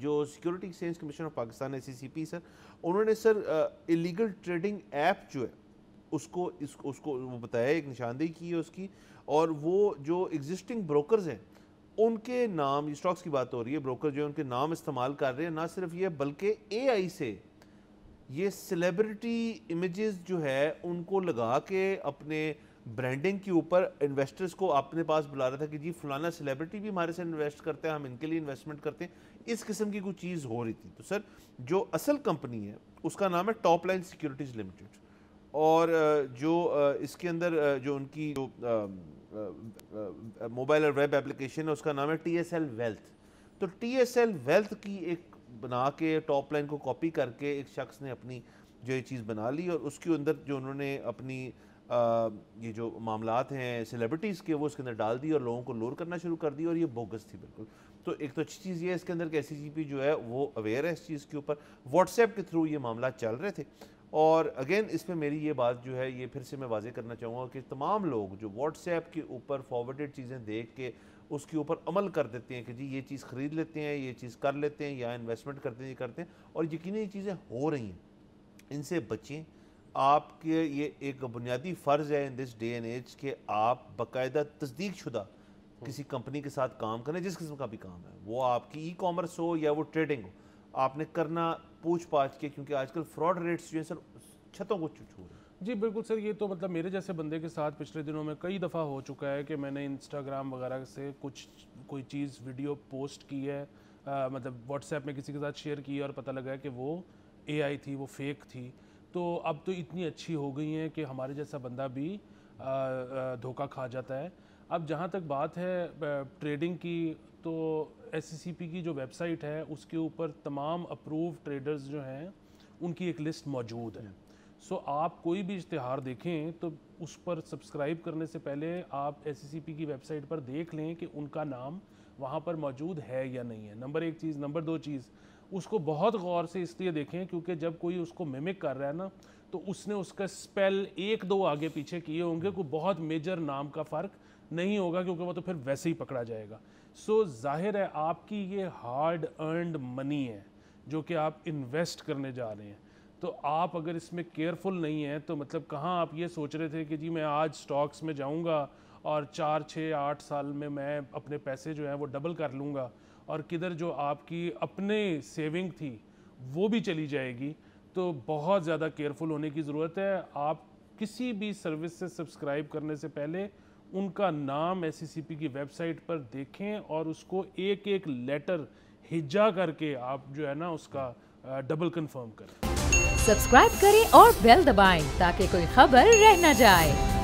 جو security exchange commission of Pakistan ہے SCCP سر، انہوں نے سر ایلیگل ٹریڈنگ ایپ جو ہے اس کو وہ بتایا، ایک نشاندہی کی ہے اس کی، اور وہ جو ایگزسٹنگ بروکرز ہیں ان کے نام، یہ سٹاکس کی بات ہو رہی ہے، بروکر جو ہے ان کے نام استعمال کر رہے ہیں، نہ صرف یہ بلکہ AI سے یہ سیلیبریٹی امیجز جو ہے ان کو لگا کے اپنے برانڈنگ کے اوپر انویسٹرز کو اپنے پاس بلا رہا تھا کہ جی فلانا سیلیبریٹی بھی ہمارے سے انویسٹ کرتے ہیں، ہم ان کے لیے انویسٹمنٹ کرتے ہیں، اس قسم کی کوئی چیز ہو رہی تھی۔ تو سر جو اصل کمپنی ہے اس کا نام ہے ٹاپ لائن سیکورٹیز لمیٹڈ، اور جو اس کے اندر جو ان کی جو موبائل اور ویب ایپلیکیشن ہے اس کا نام ہے TSL ویلتھ۔ تو TSL ویلتھ کی ایک بنا کے ٹاپ لائن کو کاپی کر کے ایک شخص نے اپنی جو یہ چیز بنا لی، اور اس کے اندر جو انہوں نے اپنی یہ جو معاملات ہیں سیلیبریٹیز کے وہ اس کے اندر ڈال دی اور لوگوں کو لور کرنا شروع کر دی، اور یہ بوگس تھی بالکل۔ تو ایک تو اچھی چیز یہ ہے اس کے اندر کہ SCCP جو ہے وہ اویئر ہے اس چیز کے اوپر، واٹس ایپ کے تھرو یہ معاملات چل رہے تھے۔ اور اگین اس پہ میری یہ بات جو ہے یہ پھر سے میں واضح کرنا چاہوں گا کہ تمام لوگ جو واٹس ایپ کے اوپر فارورڈڈ چیزیں دیکھ کے اس کے اوپر عمل کر دیتے ہیں کہ جی یہ چیز خرید لیتے ہیں، یہ چیز کر لیتے ہیں، یا انویسٹمنٹ کرتے ہیں، یہ کرتے ہیں، اور یقیناً یہ چیزیں ہو رہی ہیں، ان سے بچیں۔ آپ کے یہ ایک بنیادی فرض ہے ان دس ڈے اینڈ ایج کہ آپ باقاعدہ تصدیق شدہ کسی کمپنی کے ساتھ کام کریں، جس قسم کا بھی کام ہے، وہ آپ کی کامرس ہو یا وہ ٹریڈنگ ہو، آپ نے کرنا پوچھ پاچھ کے، کیونکہ آج کل فراڈ ریٹس جو ہیں سر چھتوں کو چھو رہے ہیں۔ جی بالکل سر، یہ تو مطلب میرے جیسے بندے کے ساتھ پچھلے دنوں میں کئی دفعہ ہو چکا ہے کہ میں نے انسٹاگرام وغیرہ سے کوئی چیز ویڈیو پوسٹ کی ہے، مطلب واٹس ایپ میں کسی کے ساتھ شیئر کی ہے، اور پتہ لگا ہے کہ وہ AI تھی، وہ فیک تھی۔ تو اب تو اتنی اچھی ہو گئی ہیں کہ ہمارے جیسا بندہ بھی دھوکہ کھا جاتا ہے۔ اب جہاں تک بات ہے ٹریڈنگ کی، تو SCCP کی جو ویب سائٹ ہے اس کے اوپر تمام اپروو ٹریڈرز جو ہیں ان کی ایک لسٹ موجود ہے۔ سو آپ کوئی بھی اشتہار دیکھیں تو اس پر سبسکرائب کرنے سے پہلے آپ SCCP کی ویب سائٹ پر دیکھ لیں کہ ان کا نام وہاں پر موجود ہے یا نہیں ہے، نمبر ایک چیز۔ نمبر دو چیز، اس کو بہت غور سے اس لیے دیکھیں کیونکہ جب کوئی اس کو میمک کر رہا ہے نا تو اس نے اس کا سپیل ایک دو آگے پیچھے کیے ہوں گے، کوئی بہت میجر نام کا فرق نہیں ہوگا، کیونکہ وہ تو پھر ویسے ہی پکڑا جائے گا۔ سو ظاہر ہے آپ کی یہ ہارڈ ارنڈ منی ہے جو کہ آپ انویسٹ کرنے جا رہے ہیں، تو آپ اگر اس میں کیئرفل نہیں ہیں تو مطلب کہاں آپ یہ سوچ رہے تھے کہ جی میں آج سٹاکس میں جاؤں گا اور 4 6 8 سال میں اپنے پیسے جو ہیں وہ ڈبل کر لوں گا، اور کدھر جو آپ کی اپنے سیونگ تھی وہ بھی چلی جائے گی۔ تو بہت زیادہ کیئرفل ہونے کی ضرورت ہے۔ آپ کسی بھی سروس سے سبسکرائب کرنے سے پہلے ان کا نام SCCP کی ویب سائٹ پر دیکھیں اور اس کو ایک ایک لیٹر ہجا کر کے آپ جو ہے نا اس کا ڈبل کنفرم کریں۔ سبسکرائب کریں اور بیل دبائیں تاکہ کوئی خبر رہ نہ جائے۔